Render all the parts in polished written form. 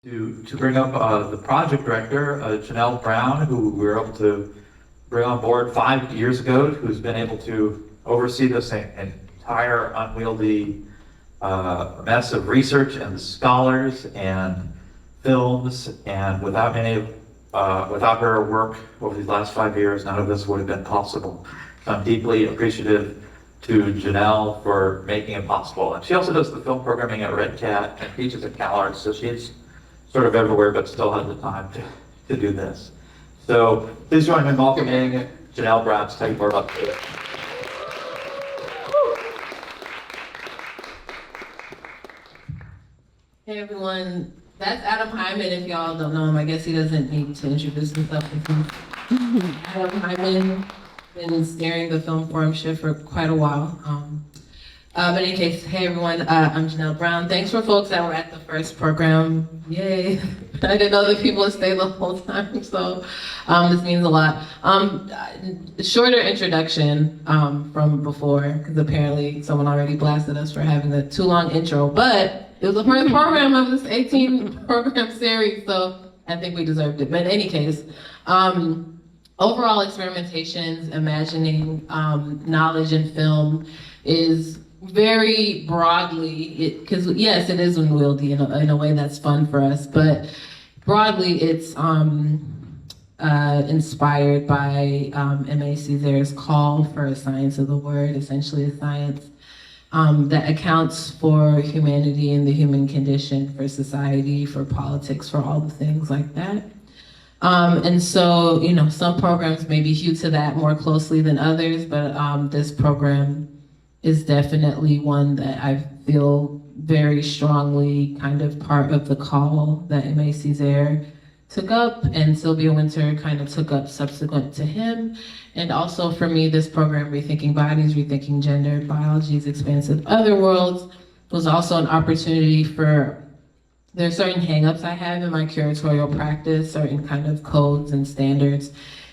To bring up the project director, Jheanelle Brown, who we were able to bring on board 5 years ago, who's been able to oversee this entire unwieldy mess of research and scholars and films, and without without her work over these last 5 years, none of this would have been possible. So I'm deeply appreciative to Jheanelle for making it possible. And she also does the film programming at Red Cat and teaches at CalArts, so she's sort of everywhere, but still has the time to do this. So please join me in welcoming Jheanelle Brown to tell you more about it. Hey everyone, that's Adam Hyman. If y'all don't know him, I guess he doesn't need to introduce himself. Adam Hyman been steering the Filmforum shift for quite a while. But in any case, hey everyone, I'm Jheanelle Brown. Thanks for folks that were at the first program. Yay! I didn't know that people would stay the whole time, so this means a lot. Shorter introduction from before, because apparently someone already blasted us for having a too long intro, but it was the first program of this 18 program series, so I think we deserved it. But in any case, overall Experimentations, imagining knowledge in film is very broadly, because yes, it is unwieldy in a way that's fun for us, but broadly it's inspired by M.A. Caesar's call for a science of the word, essentially a science that accounts for humanity and the human condition, for society, for politics, for all the things like that. And so, some programs maybe hew to that more closely than others, but this program is definitely one that I feel very strongly kind of part of the call that M.A. Caesar took up and Sylvia Winter kind of took up subsequent to him. And also for me, this program, Rethinking Bodies, Rethinking Gender, Biology's Expansive Otherworlds, was also an opportunity for, there are certain hangups I have in my curatorial practice, certain kind of codes and standards.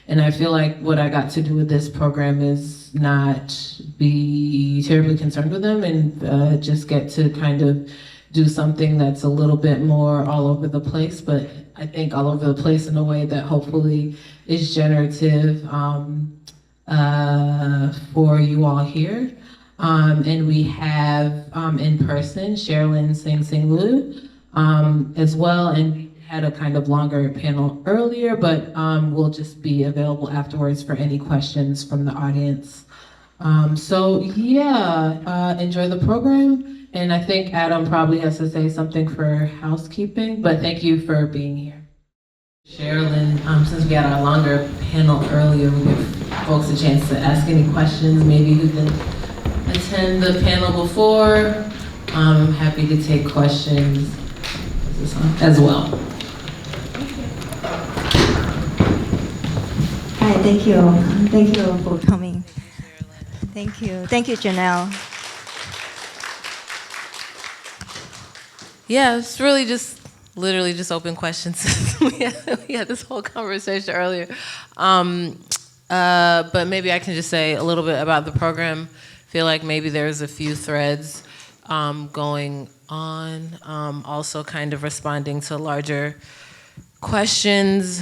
And I feel like what I got to do with this program is not be terribly concerned with them and just get to kind of do something that's a little bit more all over the place, but I think all over the place in a way that hopefully is generative for you all here. And we have in person Cherlyn Hsing-Hsin Liu as well, and had a kind of longer panel earlier, but we'll just be available afterwards for any questions from the audience. So yeah, enjoy the program. And I think Adam probably has to say something for housekeeping, but thank you for being here. Cherlyn, since we had our longer panel earlier, we give folks a chance to ask any questions, maybe who didn't attend the panel before. I'm happy to take questions as well. Hi, thank you. Thank you for coming. Thank you. Thank you, Jheanelle. Yeah, it's really literally just open questions. we had this whole conversation earlier. But maybe I can just say a little bit about the program. Feel like maybe there's a few threads going on, also kind of responding to larger questions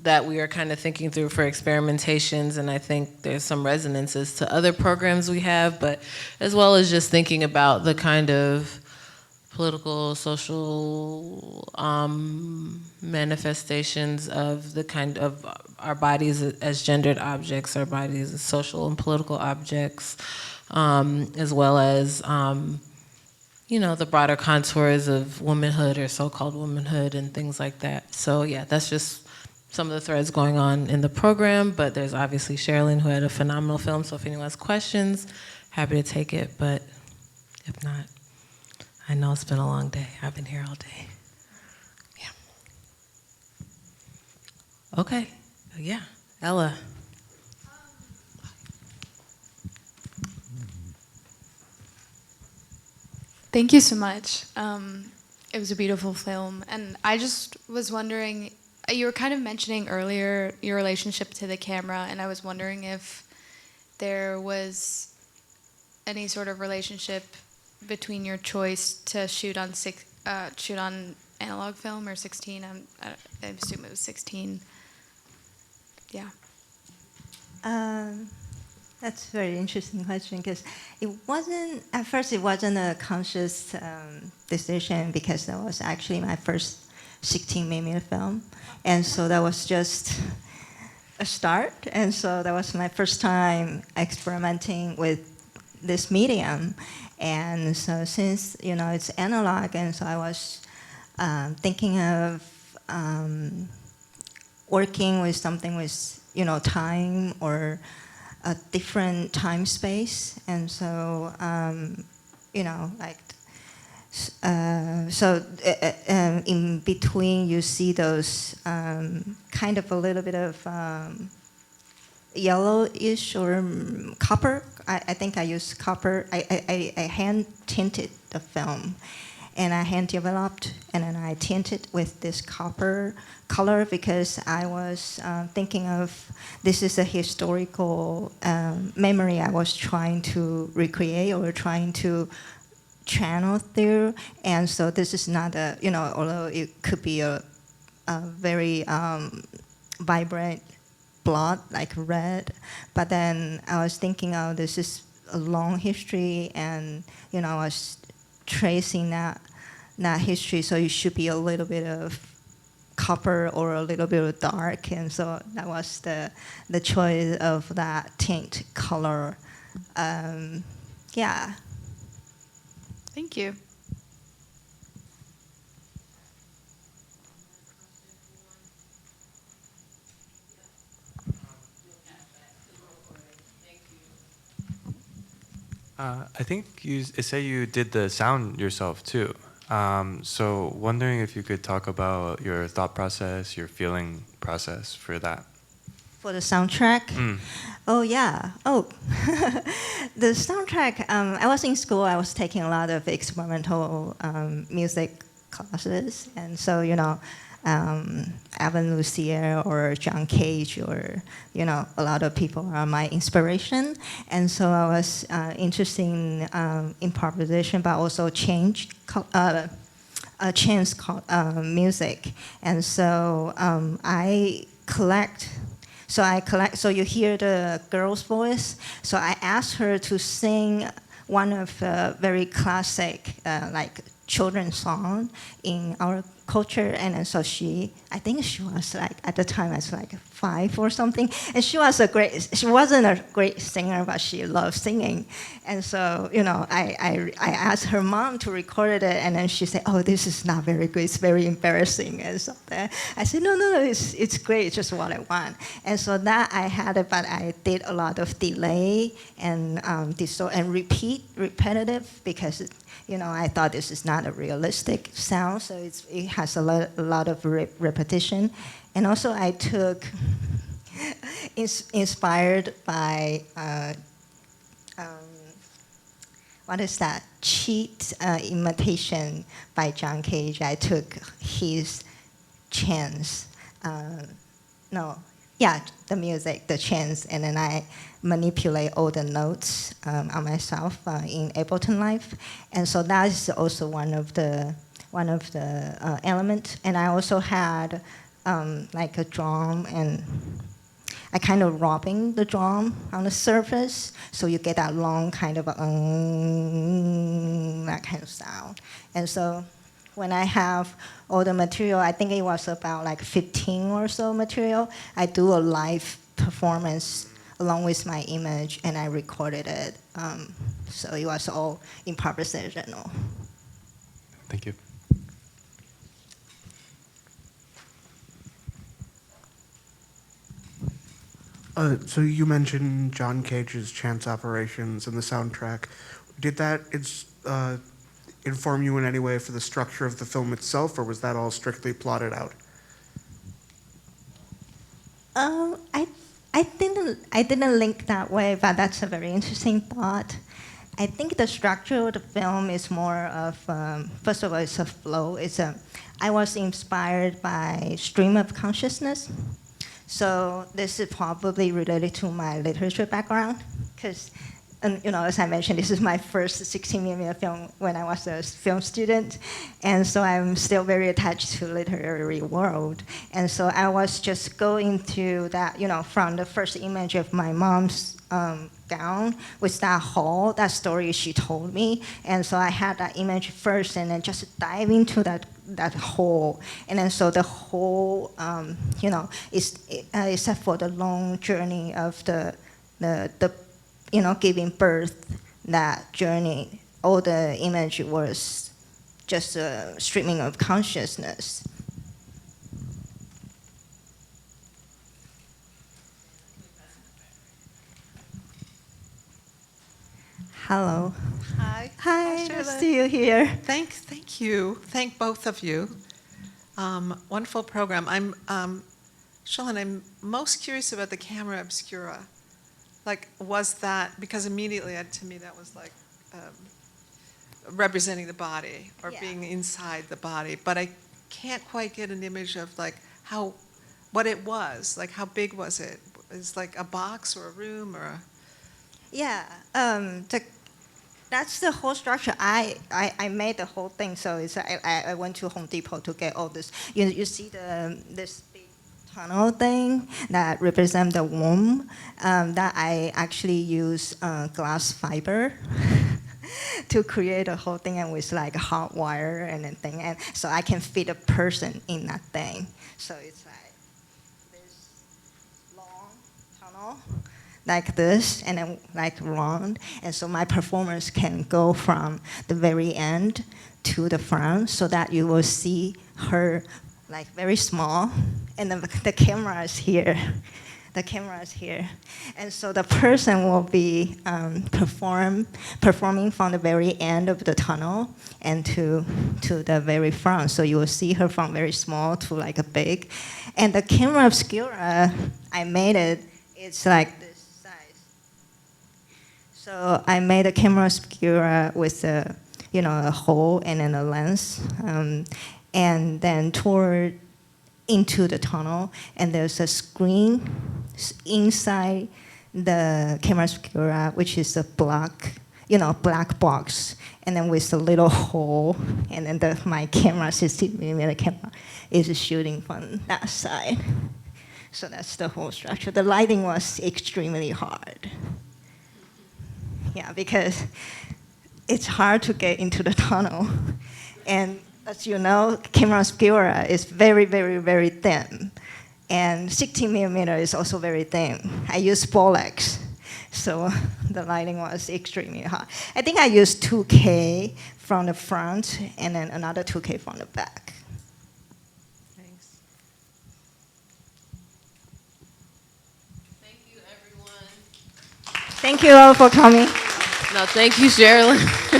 that we are kind of thinking through for Experimentations, and I think there's some resonances to other programs we have, but as well as just thinking about the kind of political, social manifestations of the kind of our bodies as gendered objects, our bodies as social and political objects, as well as the broader contours of womanhood or so-called womanhood and things like that. So yeah, that's just some of the threads going on in the program, but there's obviously Cherlyn, who had a phenomenal film, so if anyone has questions, happy to take it, but if not, I know it's been a long day. I've been here all day. Yeah. Okay, yeah, Ella. Thank you so much. It was a beautiful film, and I just was wondering, you were kind of mentioning earlier your relationship to the camera, and I was wondering if there was any sort of relationship between your choice to shoot on shoot on analog film or 16. I assume it was 16. Yeah. That's a very interesting question because at first it wasn't a conscious decision because that was actually my first 16mm film. And so that was just a start. And so that was my first time experimenting with this medium. And so since, it's analog, and so I was thinking of working with something with, time or a different time space. And so, in between you see those kind of a little bit of yellowish or copper. I think I used copper. I hand tinted the film, and I hand developed, and then I tinted with this copper color because I was thinking of this is a historical memory I was trying to recreate or trying to channel through. And so this is not a, although it could be a very vibrant blood, like red, but then I was thinking, oh, this is a long history, and I was tracing that history, so it should be a little bit of copper or a little bit of dark, and so that was the choice of that tint color. Yeah. Thank you. I think you say you did the sound yourself too. So wondering if you could talk about your thought process, your feeling process for that. For the soundtrack? Mm. Oh, yeah. Oh, the soundtrack, I was in school, I was taking a lot of experimental music classes. And so, Evan Lucier or John Cage or, a lot of people are my inspiration. And so I was interested in improvisation, but also chance music. And so I collect. So you hear the girl's voice. So I asked her to sing one of the very classic, like children's song in our culture, and then so I think she was like, at the time I was like 5 or something, and she wasn't a great singer, but she loved singing. And so, I asked her mom to record it, and then she said, oh, this is not very good, it's very embarrassing. And so I said, no, it's great, it's just what I want. And so that I had it, but I did a lot of delay and repetitive, because I thought this is not a realistic sound, so it has a lot of repetition. And also I took, inspired by, what is that? Cheat imitation by John Cage. I took his chants. The music, the chants, and then I manipulate all the notes on myself in Ableton Live, and so that is also one of the elements. And I also had like a drum, and I kind of rubbing the drum on the surface, so you get that long kind of that kind of sound. And so when I have all the material, I think it was about like 15 or so material, I do a live performance along with my image, and I recorded it. So it was all improvisational. Thank you. So you mentioned John Cage's Chance Operations and the soundtrack. Did that inform you in any way for the structure of the film itself, or was that all strictly plotted out? I didn't link that way, but that's a very interesting thought. I think the structure of the film is more of, first of all, it's a flow. I was inspired by stream of consciousness. So this is probably related to my literature background, because and as I mentioned, this is my first 16mm film when I was a film student, and so I'm still very attached to literary world. And so I was just going to that, from the first image of my mom's gown with that hole, that story she told me, and so I had that image first, and then just dive into that hole, and then so the whole, except for the long journey of the giving birth, that journey, all the image was just a streaming of consciousness. Hello. Hi. Hi, Hi, nice to Cherlyn. see you here. Thank you. Thank both of you. Wonderful program. Cherlyn, I'm most curious about the camera obscura. Like, was that, because immediately to me that was like representing the body or Yeah. being inside the body, but I can't quite get an image of like what it was, like how big was it? Is like a box or a room or a... Yeah, that's the whole structure. I made the whole thing, so I went to Home Depot to get all this. You see this big tunnel thing that represents the womb, that I actually use glass fiber to create a whole thing, and with like hot wire and everything, and so I can fit a person in that thing. So it's like this long tunnel, like this, and then like round, and so my performers can go from the very end to the front, so that you will see her like very small, and then the camera is here. The camera is here, and so the person will be performing from the very end of the tunnel and to the very front. So you will see her from very small to like a big, and the camera obscura, I made it. It's like this size. So I made a camera obscura with a hole and then a lens, and then toward into the tunnel, and there's a screen inside the camera obscura, which is a black box, and then with a little hole, and then my camera, 16mm camera, is shooting from that side. So that's the whole structure. The lighting was extremely hard. Yeah, because it's hard to get into the tunnel, and as you know, camera obscura is very, very, very thin. And 16mm is also very thin. I use Bolex, so the lighting was extremely hot. I think I used 2K from the front and then another 2K from the back. Thanks. Thank you, everyone. Thank you all for coming. No, thank you, Cherlyn.